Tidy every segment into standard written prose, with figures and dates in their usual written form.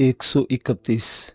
131।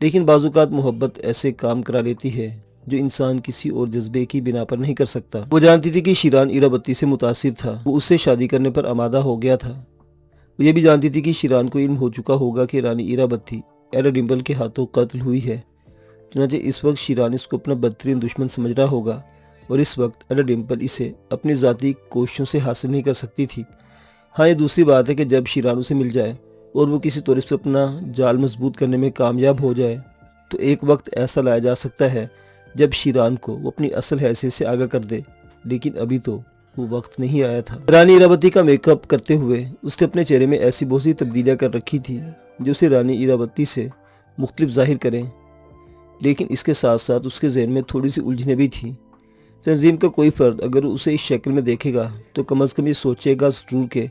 لیکن بعض اوقات محبت ایسے کام کرا لیتی ہے جو انسان کسی اور جذبے کی بنا پر نہیں کر سکتا۔ وہ جانتی تھی کہ شیران ایرابتی سے متاثر تھا، وہ اس سے شادی کرنے پر آمادہ ہو گیا تھا۔ وہ یہ بھی جانتی تھی کہ شیران کو علم ہو چکا ہوگا کہ رانی ایرابتی ایڈا ڈمپل کے ہاتھوں قتل ہوئی ہے، چنانچہ اس وقت شیران اس کو اپنا بدترین دشمن سمجھ رہا ہوگا، اور اس وقت ایڈا ڈمپل اسے اپنی ذاتی کوششوں سے حاصل نہیں کر سکتی تھی۔ ہاں، یہ دوسری بات ہے کہ جب شیران اسے مل جائے اور وہ کسی طور اس پر اپنا جال مضبوط کرنے میں کامیاب ہو جائے تو ایک وقت ایسا لایا جا سکتا ہے جب شیران کو وہ اپنی اصل حیثیت سے آگاہ کر دے، لیکن ابھی تو وہ وقت نہیں آیا تھا۔ رانی ایرابتی کا میک اپ کرتے ہوئے اس نے اپنے چہرے میں ایسی بہت سی تبدیلیاں کر رکھی تھی جو اسے رانی ایرابتی سے مختلف ظاہر کریں، لیکن اس کے ساتھ ساتھ اس کے ذہن میں تھوڑی سی الجھنیں بھی تھیں۔ تنظیم کا کوئی فرد اگر اسے اس شکل میں دیکھے گا تو کم از کم یہ سوچے گا ضرور کہ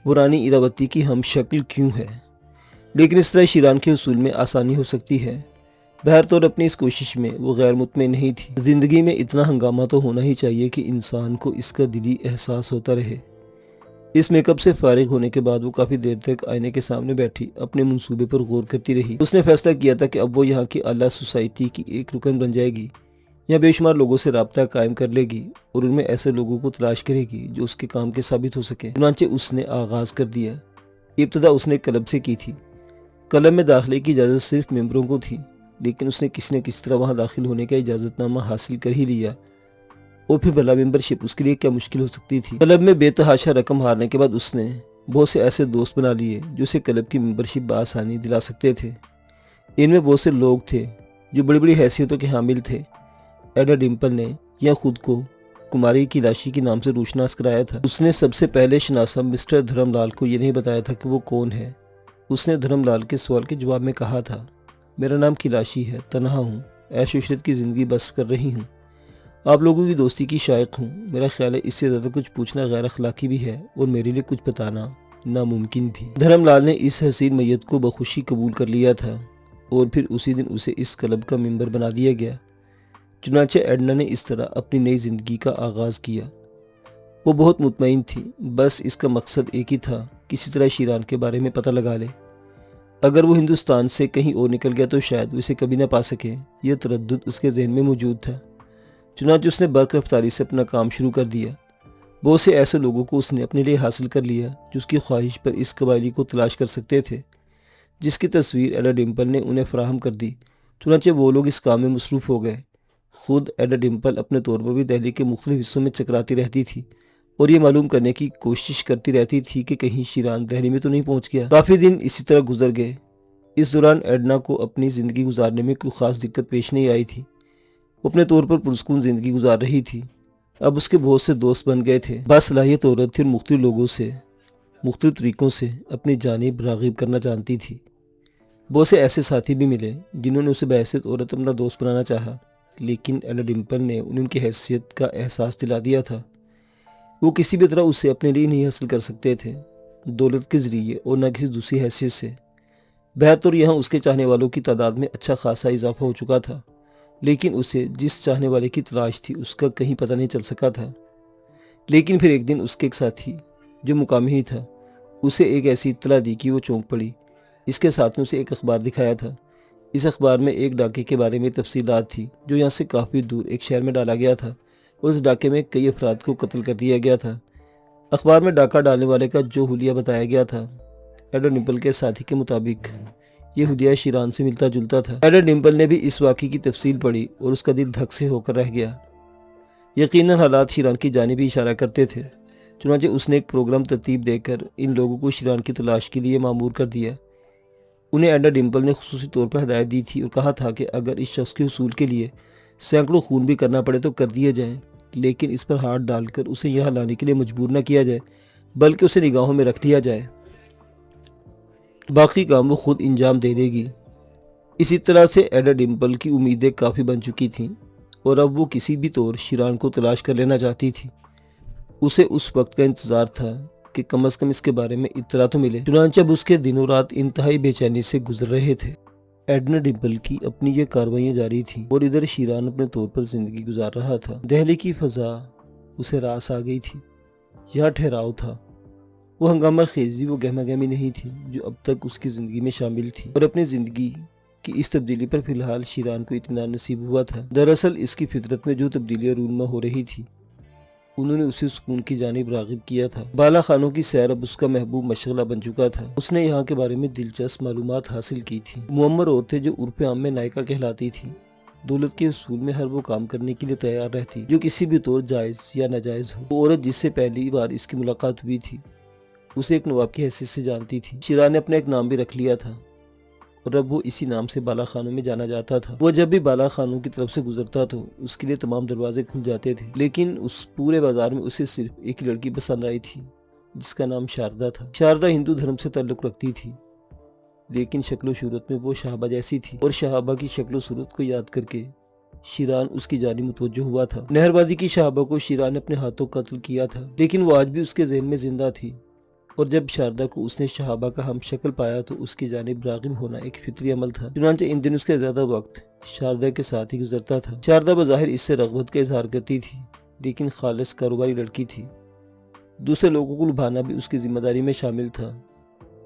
وہ رانی ایرابتی کی ہم شکل کیوں ہے، لیکن اس طرح شیران کے حصول میں آسانی ہو سکتی ہے۔ بہرطور اپنی اس کوشش میں وہ غیر مطمئن نہیں تھی۔ زندگی میں اتنا ہنگامہ تو ہونا ہی چاہیے کہ انسان کو اس کا دلی احساس ہوتا رہے۔ اس میک اپ سے فارغ ہونے کے بعد وہ کافی دیر تک آئینے کے سامنے بیٹھی اپنے منصوبے پر غور کرتی رہی۔ اس نے فیصلہ کیا تھا کہ اب وہ یہاں کی اعلیٰ سوسائٹی کی ایک رکن بن جائے گی، یہاں بے شمار لوگوں سے رابطہ قائم کر لے گی اور ان میں ایسے لوگوں کو تلاش کرے گی جو اس کے کام کے ثابت ہو سکے۔ چنانچہ اس نے آغاز کر دیا۔ ابتدا اس نے کلب سے کی تھی۔ کلب میں داخلے کی اجازت صرف ممبروں کو تھی، لیکن اس نے کسی نہ کسی طرح وہاں داخل ہونے کا اجازت نامہ حاصل کر ہی لیا، اور پھر بھلا ممبرشپ اس کے لیے کیا مشکل ہو سکتی تھی۔ کلب میں بے تحاشا رقم ہارنے کے بعد اس نے بہت سے ایسے دوست بنا لیے جو اسے کلب کی ممبرشپ بآسانی دلا سکتے تھے۔ ان میں بہت سے لوگ تھے جو بڑی بڑی حیثیتوں کے حامل تھے۔ ایڈا ڈمپل نے یا خود کو کماری کیلاشی کے نام سے روشناس کرایا تھا۔ اس نے سب سے پہلے شناسا مسٹر دھرم لال کو یہ نہیں بتایا تھا کہ وہ کون ہے۔ اس نے دھرم لال کے سوال کے جواب میں کہا تھا، میرا نام کیلاشی ہے، تنہا ہوں، عیش و عشرت کی زندگی بس کر رہی ہوں، آپ لوگوں کی دوستی کی شائق ہوں۔ میرا خیال ہے اس سے زیادہ کچھ پوچھنا غیر اخلاقی بھی ہے اور میرے لیے کچھ بتانا ناممکن بھی۔ دھرم لال نے اس حسین میت کو بخوشی قبول کر لیا تھا اور پھر اسی دن اسے اس کلب کا ممبر بنا دیا گیا۔ چنانچہ ایڈنا نے اس طرح اپنی نئی زندگی کا آغاز کیا۔ وہ بہت مطمئن تھی، بس اس کا مقصد ایک ہی تھا، کسی طرح شیران کے بارے میں پتہ لگا لے۔ اگر وہ ہندوستان سے کہیں اور نکل گیا تو شاید وہ اسے کبھی نہ پا سکے، یہ تردد اس کے ذہن میں موجود تھا۔ چنانچہ اس نے برق رفتاری سے اپنا کام شروع کر دیا۔ بہت سے ایسے لوگوں کو اس نے اپنے لیے حاصل کر لیا جو اس کی خواہش پر اس قبائلی کو تلاش کر سکتے تھے، جس کی تصویر ایڈا ڈمپل نے انہیں فراہم کر دی۔ چنانچہ وہ لوگ اس کام میں مصروف ہو گئے۔ خود ایڈا ڈمپل اپنے طور پر بھی دہلی کے مختلف حصوں میں چکراتی رہتی تھی اور یہ معلوم کرنے کی کوشش کرتی رہتی تھی کہ کہیں شیران دہلی میں تو نہیں پہنچ گیا۔ کافی دن اسی طرح گزر گئے۔ اس دوران ایڈنا کو اپنی زندگی گزارنے میں کوئی خاص دقت پیش نہیں آئی تھی۔ وہ اپنے طور پر پرسکون زندگی گزار رہی تھی۔ اب اس کے بہت سے دوست بن گئے تھے۔ باصلاحیت عورت تھی اور مختلف لوگوں سے مختلف طریقوں سے اپنی جانب راغب کرنا جانتی تھی۔ بہت سے ایسے ساتھی بھی ملے جنہوں نے اسے بحیثیت عورت اپنا دوست بنانا چاہا، لیکن ایڈا ڈمپل نے انہیں ان کی حیثیت کا احساس دلا دیا تھا۔ وہ کسی بھی طرح اسے اپنے لیے نہیں حاصل کر سکتے تھے، دولت کے ذریعے اور نہ کسی دوسری حیثیت سے۔ بہرطور یہاں اس کے چاہنے والوں کی تعداد میں اچھا خاصا اضافہ ہو چکا تھا، لیکن اسے جس چاہنے والے کی تلاش تھی اس کا کہیں پتہ نہیں چل سکا تھا۔ لیکن پھر ایک دن اس کے ایک ساتھی جو مقامی ہی تھا اسے ایک ایسی اطلاع دی کہ وہ چونک پڑی۔ اس کے ساتھ نے اسے ایک اخبار دکھایا تھا۔ اس اخبار میں ایک ڈاکے کے بارے میں تفصیلات تھی جو یہاں سے کافی دور ایک شہر میں ڈالا گیا تھا اور اس ڈاکے میں کئی افراد کو قتل کر دیا گیا تھا۔ اخبار میں ڈاکہ ڈالنے والے کا جو حلیہ بتایا گیا تھا، ایڈا ڈمپل کے ساتھی کے مطابق یہ حلیہ شیران سے ملتا جلتا تھا۔ ایڈا ڈمپل نے بھی اس واقعے کی تفصیل پڑھی اور اس کا دل دھک سے ہو کر رہ گیا۔ یقیناً حالات شیران کی جانب ہی اشارہ کرتے تھے۔ چنانچہ اس نے ایک پروگرام ترتیب دے کر ان لوگوں کو شیران کی تلاش کے لیے مامور کر دیا۔ انہیں ایڈا ڈمپل نے خصوصی طور پر ہدایت دی تھی اور کہا تھا کہ اگر اس شخص کے حصول کے لیے سینکڑوں خون بھی کرنا پڑے تو کر دیے جائیں، لیکن اس پر ہاتھ ڈال کر اسے یہاں لانے کے لیے مجبور نہ کیا جائے، بلکہ اسے نگاہوں میں رکھ لیا جائے۔ باقی کام وہ خود انجام دے دے گی۔ اسی طرح سے ایڈا ڈمپل کی امیدیں کافی بن چکی تھیں اور اب وہ کسی بھی طور شیران کو تلاش کر لینا چاہتی تھی۔ اسے اس وقت کا انتظار تھا کہ کم از کم اس کے بارے میں اطلاع تو ملے۔ چنانچہ اب اس کے دن و رات انتہائی بے چینی سے گزر رہے تھے۔ ایڈنا ڈمپل کی اپنی یہ کاروائیاں جاری تھیں اور ادھر شیران اپنے طور پر زندگی گزار رہا تھا۔ دہلی کی فضا اسے راس آ گئی تھی۔ یہاں ٹھہراؤ تھا، وہ ہنگامہ خیزی، وہ گہما گہمی نہیں تھی جو اب تک اس کی زندگی میں شامل تھی، اور اپنی زندگی کہ اس تبدیلی پر فی الحال شیران کو اطمینان نصیب ہوا تھا۔ دراصل اس کی فطرت میں جو تبدیلیاں رونما ہو رہی تھی انہوں نے اسے سکون کی جانب راغب کیا تھا۔ بالا خانوں کی سیر اب اس کا محبوب مشغلہ بن چکا تھا۔ اس نے یہاں کے بارے میں دلچسپ معلومات حاصل کی تھی۔ معمر عورتیں جو عرف عام میں نائکہ کہلاتی تھی، دولت کے حصول میں ہر وہ کام کرنے کے لیے تیار رہتی جو کسی بھی طور جائز یا ناجائز ہو۔ وہ عورت جس سے پہلی بار اس کی ملاقات ہوئی تھی اسے ایک نواب کی حیثیت سے جانتی تھی۔ شیران نے اپنا ایک نام بھی رکھ لیا تھا اور اب وہ اسی نام سے بالا خانوں میں جانا جاتا تھا۔ وہ جب بھی بالا خانوں کی طرف سے گزرتا تو اس کے لیے تمام دروازے کھل جاتے تھے، لیکن اس پورے بازار میں اسے صرف ایک لڑکی پسند آئی تھی جس کا نام شاردا تھا۔ شاردا ہندو دھرم سے تعلق رکھتی تھی، لیکن شکل و صورت میں وہ شہابہ جیسی تھی، اور شہابہ کی شکل و صورت کو یاد کر کے شیران اس کی جانب متوجہ ہوا تھا۔ نہربازی کی شہابہ کو شیران نے اپنے ہاتھوں قتل کیا تھا، لیکن وہ آج بھی اس کے ذہن میں زندہ تھی، اور جب شاردا کو اس نے شہابہ کا ہم شکل پایا تو اس کی جانب راغب ہونا ایک فطری عمل تھا۔ چنانچہ ان دن اس کا زیادہ وقت شاردا کے ساتھ ہی گزرتا تھا۔ شاردا بظاہر اس سے رغبت کا اظہار کرتی تھی، لیکن خالص کاروباری لڑکی تھی۔ دوسرے لوگوں کو لبھانا بھی اس کی ذمہ داری میں شامل تھا،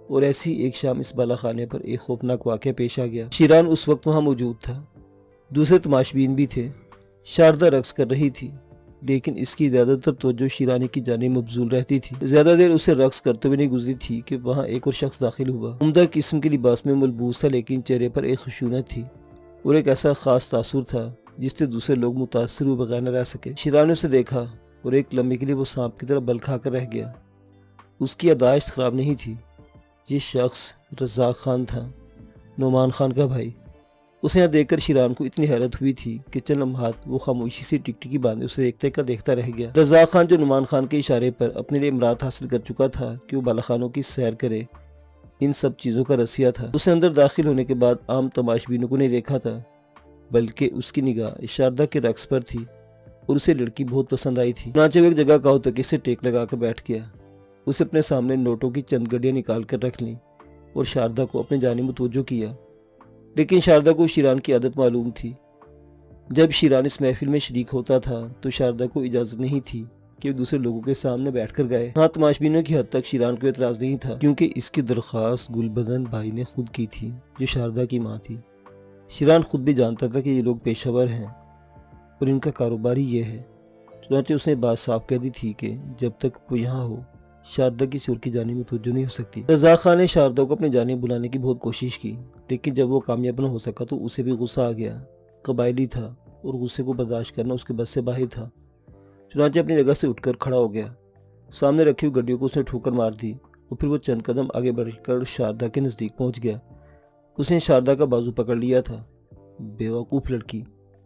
اور ایسی ایک شام اس بالا خانے پر ایک خوفناک واقعہ پیش آ گیا۔ شیران اس وقت وہاں موجود تھا، دوسرے تماشبین بھی تھے۔ شاردا رقص کر رہی تھی، لیکن اس کی زیادہ تر توجہ شیرانی کی جانب مبذول رہتی تھی۔ زیادہ دیر اسے رقص کرتے ہوئے نہیں گزری تھی کہ وہاں ایک اور شخص داخل ہوا۔ عمدہ قسم کے لباس میں ملبوس تھا، لیکن چہرے پر ایک خشونت تھی اور ایک ایسا خاص تاثر تھا جس سے دوسرے لوگ متاثر ہوئے بغیر نہ رہ سکے۔ شیران نے اسے دیکھا اور ایک لمحے کے لیے وہ سانپ کی طرح بل کھا کر رہ گیا۔ اس کی یادداشت خراب نہیں تھی۔ یہ شخص رزاق خان تھا، نعمان خان کا بھائی۔ اسے یہاں دیکھ کر شیران کو اتنی حیرت ہوئی تھی کہ چند لمحات وہ خاموشی سے ٹکٹکی باندھے اسے دیکھتا رہ گیا۔ رزاق خان جو نعمان خان کے اشارے پر اپنے لیے امرات حاصل کر چکا تھا کہ وہ بالا خانوں کی سیر کرے، ان سب چیزوں کا رسیا تھا۔ اسے اندر داخل ہونے کے بعد عام تماشبینوں کو نہیں دیکھا تھا، بلکہ اس کی نگاہ شاردا کے رقص پر تھی، اور اسے لڑکی بہت پسند آئی تھی۔ چنانچہ وہ ایک جگہ کاؤ تکے سے ٹیک لگا کر بیٹھ گیا۔ اسے اپنے سامنے نوٹوں کی چند گڈیاں نکال کر رکھ لیں اور شاردا کو اپنے جانب متوجہ کیا، لیکن شاردا کو شیران کی عادت معلوم تھی۔ جب شیران اس محفل میں شریک ہوتا تھا تو شاردا کو اجازت نہیں تھی کہ وہ دوسرے لوگوں کے سامنے بیٹھ کر گائے۔ ہاں، تماشبینوں کی حد تک شیران کو اعتراض نہیں تھا، کیونکہ اس کی درخواست گلبدن بھائی نے خود کی تھی جو شاردا کی ماں تھی۔ شیران خود بھی جانتا تھا کہ یہ لوگ پیشہ ور ہیں اور ان کا کاروبار ہی یہ ہے، چنانچہ اس نے بات صاف کہہ دی تھی کہ جب تک وہ یہاں ہو شاردا کسی اور کی جانب متوجہ نہیں ہو سکتی۔ رزاق خان نے شاردا کو اپنی جانب بلانے کی بہت کوشش کی، لیکن جب وہ کامیاب نہ ہو سکا تو اسے بھی غصہ آ گیا۔ قبائلی تھا اور غصے کو برداشت کرنا اس کے بس سے باہر تھا۔ چنانچہ اپنی جگہ سے اٹھ کر کھڑا ہو گیا، سامنے رکھی ہوئی گڈیوں کو اس نے ٹھوکر مار دی، اور پھر وہ چند قدم آگے بڑھ کر شاردا کے نزدیک پہنچ گیا۔ اس نے شاردا کا بازو پکڑ لیا تھا۔ بیوقوف لڑکی،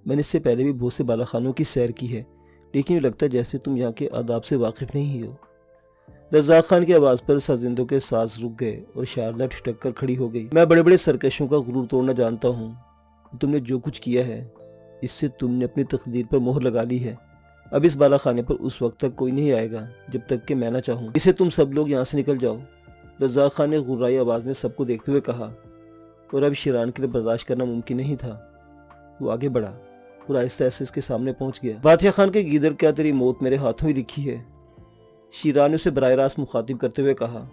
میں نے اس سے پہلے بھی بہت سے بالا خانوں کی سیر کی ہے، لیکن یہ لگتا ہے جیسے تم یہاں کے آداب سے واقف نہیں ہو۔ رزاق خان کی آواز پر سازندوں کے ساز رک گئے اور شاردا ٹھٹک کر کھڑی ہو گئی۔ میں بڑے بڑے سرکشوں کا غرور توڑنا جانتا ہوں۔ تم نے جو کچھ کیا ہے اس سے تم نے اپنی تقدیر پر مہر لگا لی ہے۔ اب اس بالا خانے پر اس وقت تک کوئی نہیں آئے گا جب تک کہ میں نہ چاہوں۔ اسے تم سب لوگ یہاں سے نکل جاؤ، رزاق خان نے غرائی آواز میں سب کو دیکھتے ہوئے کہا، اور اب شیران کے لیے برداشت کرنا ممکن نہیں تھا۔ وہ آگے بڑھا اور آہستہ آہستہ اس کے سامنے پہنچ گیا۔ بادشاہ خان کے گیدڑ، کیا تیری موت میرے ہاتھوں ہی لکھی ہے؟ شیران نے اسے براہ راست مخاطب کرتے ہوئے کہا۔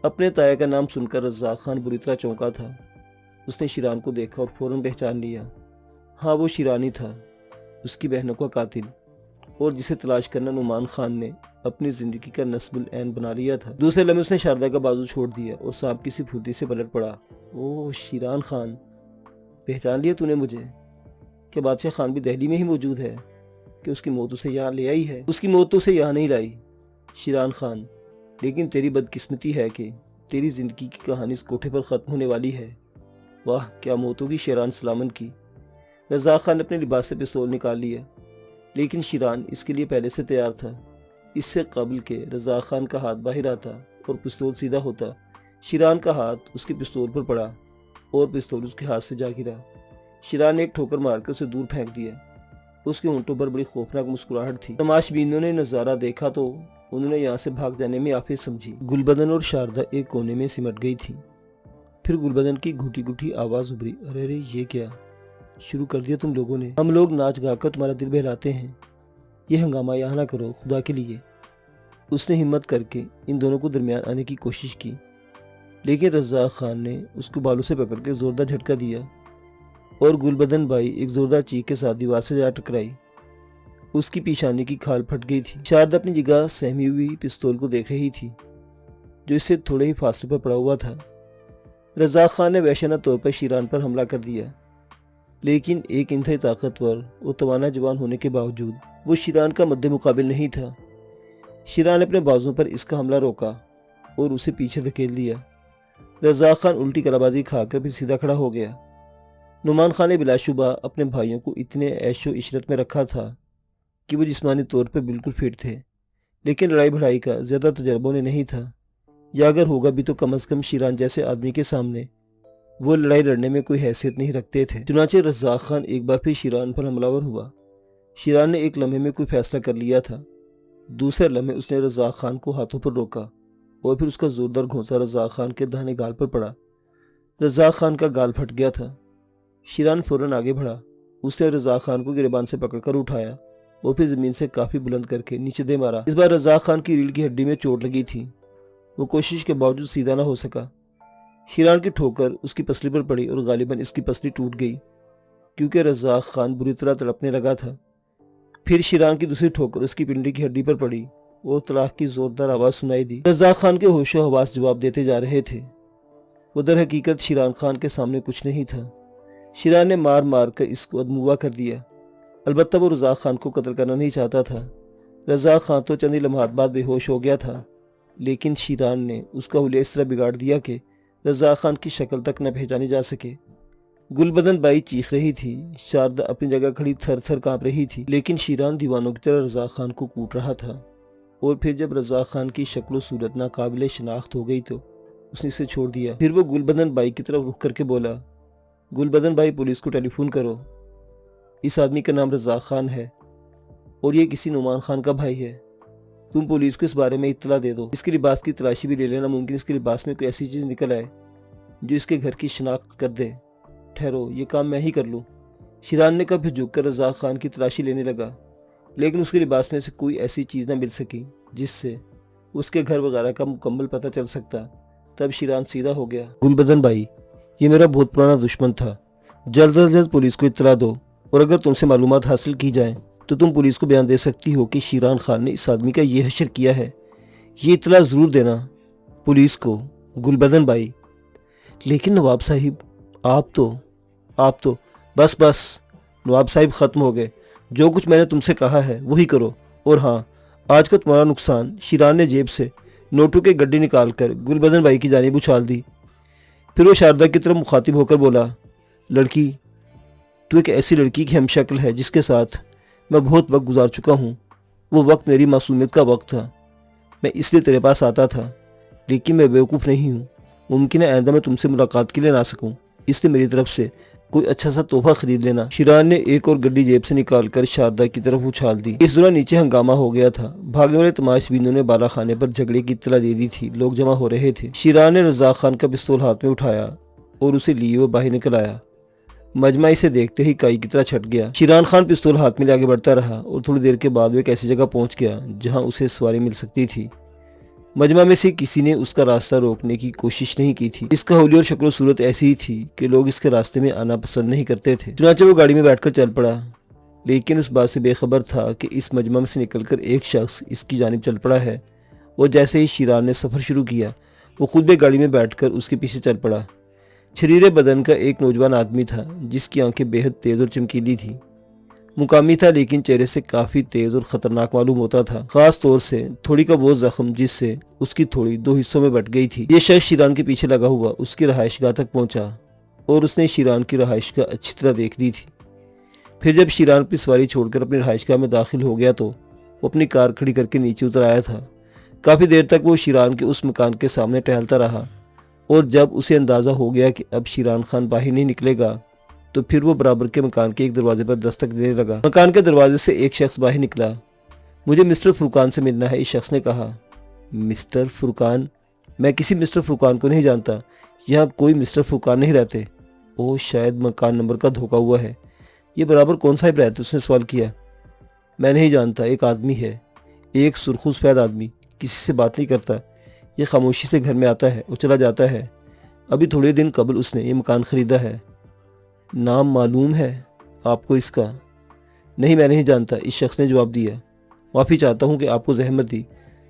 اپنے تایا کا نام سن کر رزاق خان بری طرح چونکا تھا۔ اس نے شیران کو دیکھا اور فوراً پہچان لیا۔ ہاں، وہ شیرانی تھا، اس کی بہنوں کا قاتل، اور جسے تلاش کرنا نعمان خان نے اپنی زندگی کا نصب العین بنا لیا تھا۔ دوسرے لمحے اس نے شاردا کا بازو چھوڑ دیا اور سانپ کی سی پھرتی سے پلٹ پڑا۔ اوہ شیران خان، پہچان لیا تو نے مجھے؟ کیا بادشاہ خان بھی دہلی میں ہی موجود ہے کہ اس کی موت اسے یہاں لے آئی ہے؟ اس کی موت تو اسے یہاں نہیں لائی شیران خان، لیکن تیری بدقسمتی ہے کہ تیری زندگی کی کہانی اس کوٹھے پر ختم ہونے والی ہے۔ واہ، کیا موت ہوگی شیران سلامن کی۔ رزاق خان نے اپنے لباس سے پستول نکال لیا، لیکن شیران اس کے لیے پہلے سے تیار تھا۔ اس سے قبل کہ رزاق خان کا ہاتھ باہر آتا اور پستول سیدھا ہوتا، شیران کا ہاتھ اس کے پستول پر پڑا اور پستول اس کے ہاتھ سے جا گرا۔ شیران نے ایک ٹھوکر مار کر اسے دور پھینک دیا۔ اس کے ہونٹوں پر بڑی خوفناک مسکراہٹ تھی۔ تماشبینوں نے نظارہ دیکھا تو انہوں نے یہاں سے بھاگ جانے میں آفت سمجھی۔ گلبدن اور شاردا ایک کونے میں سمٹ گئی تھی۔ پھر گلبدن کی گھٹی گھٹی آواز ابھری، ارے یہ کیا شروع کر دیا تم لوگوں نے؟ ہم لوگ ناچ گا کر تمہارا دل بہلاتے ہیں، یہ ہنگامہ یہاں نہ کرو خدا کے لیے۔ اس نے ہمت کر کے ان دونوں کو درمیان آنے کی کوشش کی، لیکن رزاق خان نے اس کو بالوں سے پکڑ کے زوردار جھٹکا دیا اور گلبدن بائی ایک زوردار چیخ کے ساتھ دیوار سے جا ٹکرائی۔ اس کی پیشانی کی کھال پھٹ گئی تھی۔ شاردا اپنی جگہ سہمی ہوئی پستول کو دیکھ رہی تھی جو اس سے تھوڑے ہی فاصلے پر پڑا ہوا تھا۔ رزاق خان نے وحشیانہ طور پر شیران پر حملہ کر دیا، لیکن ایک انتہائی طاقتور اور توانا جوان ہونے کے باوجود وہ شیران کا مد مقابل نہیں تھا۔ شیران نے اپنے بازوں پر اس کا حملہ روکا اور اسے پیچھے دھکیل دیا۔ رزاق خان الٹی کلابازی کھا کر پھر سیدھا کھڑا ہو گیا۔ نعمان خان نے بلا شبہ اپنے بھائیوں کو اتنے عیش و عشرت میں رکھا تھا کہ وہ جسمانی طور پر بالکل فٹ تھے، لیکن لڑائی بھڑائی کا زیادہ تجربہ انہیں نہیں تھا، یا اگر ہوگا بھی تو کم از کم شیران جیسے آدمی کے سامنے وہ لڑائی لڑنے میں کوئی حیثیت نہیں رکھتے تھے۔ چنانچہ رزاق خان ایک بار پھر شیران پر حملہ ہوا۔ شیران نے ایک لمحے میں کوئی فیصلہ کر لیا تھا۔ دوسرے لمحے اس نے رزاق خان کو ہاتھوں پر روکا اور پھر اس کا زوردار گھونسا رزاق خان کے داہنے گال پر پڑا۔ رزاق خان کا گال پھٹ گیا تھا۔ شیران فوراً آگے بڑھا۔ اس نے رزاق خان کو گریبان سے پکڑ کر اٹھایا اور پھر زمین سے کافی بلند کر کے نیچے دے مارا۔ اس بار رزاق خان کی ریڑھ کی ہڈی میں چوٹ لگی تھی۔ وہ کوشش کے باوجود سیدھا نہ ہو سکا۔ شیران کی ٹھوکر اس کی پسلی پر پڑی اور غالباً اس کی پسلی ٹوٹ گئی کیونکہ رزاق خان بری طرح تڑپنے لگا تھا۔ پھر شیران کی دوسری ٹھوکر اس کی پنڈلی کی ہڈی پر پڑی اور تڑاک کی زوردار آواز سنائی دی۔ رزاق خان کے ہوش و حواس جواب دیتے جا رہے تھے۔ وہ در حقیقت شیران خان کے سامنے کچھ نہیں تھا۔ شیران نے مار مار کر اس کو ادموا کر دیا۔ البتہ وہ رزاق خان کو قتل کرنا نہیں چاہتا تھا۔ رزاق خان تو چند ہی لمحات بعد بے ہوش ہو گیا تھا، لیکن شیران نے اس کا حلیہ اس طرح بگاڑ دیا کہ رزاق خان کی شکل تک نہ پہچانی جا سکے۔ گلبدن بائی چیخ رہی تھی، شاردا اپنی جگہ کھڑی تھر تھر کانپ رہی تھی، لیکن شیران دیوانوں کی طرح رزاق خان کو کوٹ رہا تھا۔ اور پھر جب رزاق خان کی شکل و صورت ناقابل شناخت ہو گئی تو اس نے اسے چھوڑ دیا۔ پھر وہ گلبدن بائی کی طرف رخ کر کے بولا، گلبدن بائی، پولیس کو ٹیلی فون کرو۔ اس آدمی کا نام رزاق خان ہے اور یہ کسی نعمان خان کا بھائی ہے۔ تم پولیس کو اس بارے میں اطلاع دے دو۔ اس کے لباس کی تلاشی بھی لے لینا، ممکن اس کے لباس میں کوئی ایسی چیز نکل آئے جو اس کے گھر کی شناخت کر دے۔ ٹھہرو، یہ کام میں ہی کر لوں۔ شیران نے کہا، پھر جھک کر رزاق خان کی تلاشی لینے لگا، لیکن اس کے لباس میں سے کوئی ایسی چیز نہ مل سکی جس سے اس کے گھر وغیرہ کا مکمل پتہ چل سکتا۔ تب شیران سیدھا ہو گیا۔ گلبدن بائی، یہ میرا بہت پرانا دشمن تھا۔ جلد از جلد پولیس کو اطلاع دو، اور اگر تم سے معلومات حاصل کی جائیں تو تم پولیس کو بیان دے سکتی ہو کہ شیران خان نے اس آدمی کا یہ حشر کیا ہے۔ یہ اطلاع ضرور دینا پولیس کو، گلبدن بائی۔ لیکن نواب صاحب، آپ تو بس نواب صاحب، ختم ہو گئے۔ جو کچھ میں نے تم سے کہا ہے وہی کرو۔ اور ہاں، آج کا تمہارا نقصان۔ شیران نے جیب سے نوٹوں کے گڈی نکال کر گلبدن بائی کی جانب اچھال دی۔ پھر وہ شاردا کی طرف مخاطب ہو کر بولا، لڑکی، تو ایک ایسی لڑکی کی ہم شکل ہے جس کے ساتھ میں بہت وقت گزار چکا ہوں۔ وہ وقت میری معصومیت کا وقت تھا۔ میں اس لیے تیرے پاس آتا تھا، لیکن میں بیوقوف نہیں ہوں۔ ممکن ہے آئندہ میں تم سے ملاقات کے لیے نہ سکوں، اس لیے میری طرف سے کوئی اچھا سا تحفہ خرید لینا۔ شیران نے ایک اور گڈی جیب سے نکال کر شاردا کی طرف اچھال دی۔ اس دوران نیچے ہنگامہ ہو گیا تھا۔ بھاگنے والے تماش بینوں نے بالا خانے پر جھگڑے کی اطلاع دے دی تھی۔ لوگ جمع ہو رہے تھے۔ شیران نے رزاق خان کا پستول ہاتھ میں اٹھایا اور اسے لیے وہ باہر نکل آیا۔ مجمع اسے دیکھتے ہی کائی کی طرح چھٹ گیا۔ شیران خان پستول ہاتھ میں لے آگے بڑھتا رہا اور تھوڑی دیر کے بعد وہ ایک ایسی جگہ پہنچ گیا جہاں اسے سواری مل سکتی تھی۔ مجمع میں سے کسی نے اس کا راستہ روکنے کی کوشش نہیں کی تھی۔ اس کا حلیہ اور شکل و صورت ایسی ہی تھی کہ لوگ اس کے راستے میں آنا پسند نہیں کرتے تھے۔ چنانچہ وہ گاڑی میں بیٹھ کر چل پڑا، لیکن اس بات سے بے خبر تھا کہ اس مجمع میں سے نکل کر ایک شخص اس کی جانب چل پڑا ہے، اور جیسے ہی شیران نے سفر شروع کیا وہ خود بھی گاڑی میں بیٹھ کر اس کے پیچھے چل پڑا۔ چھریرے بدن کا ایک نوجوان آدمی تھا جس کی آنکھیں بے حد تیز اور چمکیلی تھیں۔ مقامی تھا، لیکن چہرے سے کافی تیز اور خطرناک معلوم ہوتا تھا، خاص طور سے تھوڑی کا وہ زخم جس سے اس کی تھوڑی دو حصوں میں بٹ گئی تھی۔ یہ شخص شیران کے پیچھے لگا ہوا اس کی رہائش گاہ تک پہنچا اور اس نے شیران کی رہائش گاہ اچھی طرح دیکھ لی تھی۔ پھر جب شیران اپنی سواری چھوڑ کر اپنی رہائش گاہ میں داخل ہو گیا تو وہ اپنی کار کھڑی کر کے نیچے اتر آیا تھا۔ کافی دیر تک وہ شیران کے اس مکان کے سامنے ٹہلتا رہا، اور جب اسے اندازہ ہو گیا کہ اب شیران خان باہر نہیں نکلے گا تو پھر وہ برابر کے مکان کے ایک دروازے پر دستک دینے لگا۔ مکان کے دروازے سے ایک شخص باہر نکلا۔ مجھے مسٹر فرقان سے ملنا ہے، اس شخص نے کہا۔ مسٹر فرقان؟ میں کسی مسٹر فرقان کو نہیں جانتا، یہاں کوئی مسٹر فرقان نہیں رہتے۔ او، شاید مکان نمبر کا دھوکہ ہوا ہے۔ یہ برابر کون صاحب رہتے؟ اس نے سوال کیا۔ میں نہیں جانتا، ایک آدمی ہے، ایک سرخ سفید آدمی، کسی سے بات نہیں کرتا، یہ خاموشی سے گھر میں آتا ہے اور چلا جاتا ہے۔ ابھی تھوڑے دن قبل اس نے یہ مکان خریدا ہے۔ نام معلوم ہے آپ کو اس کا؟ نہیں، میں نہیں جانتا، اس شخص نے جواب دیا۔ معافی چاہتا ہوں کہ آپ کو زحمت دی،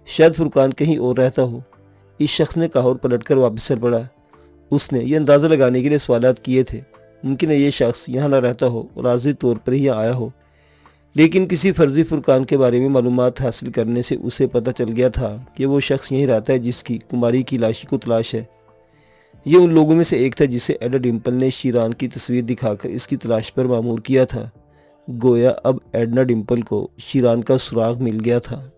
شاید فرقان کہیں اور رہتا ہو، اس شخص نے کہا اور پلٹ کر واپس چل پڑا۔ اس نے یہ اندازہ لگانے کے لیے سوالات کیے تھے، ممکن ہے یہ شخص یہاں نہ رہتا ہو اور عارضی طور پر ہی آیا ہو، لیکن کسی فرضی فرقان کے بارے میں معلومات حاصل کرنے سے اسے پتہ چل گیا تھا کہ وہ شخص یہیں رہتا ہے جس کی کماری کی لاشی کو تلاش ہے۔ یہ ان لوگوں میں سے ایک تھا جسے ایڈا ڈمپل نے شیران کی تصویر دکھا کر اس کی تلاش پر مامور کیا تھا۔ گویا اب ایڈنا ڈمپل کو شیران کا سراغ مل گیا تھا۔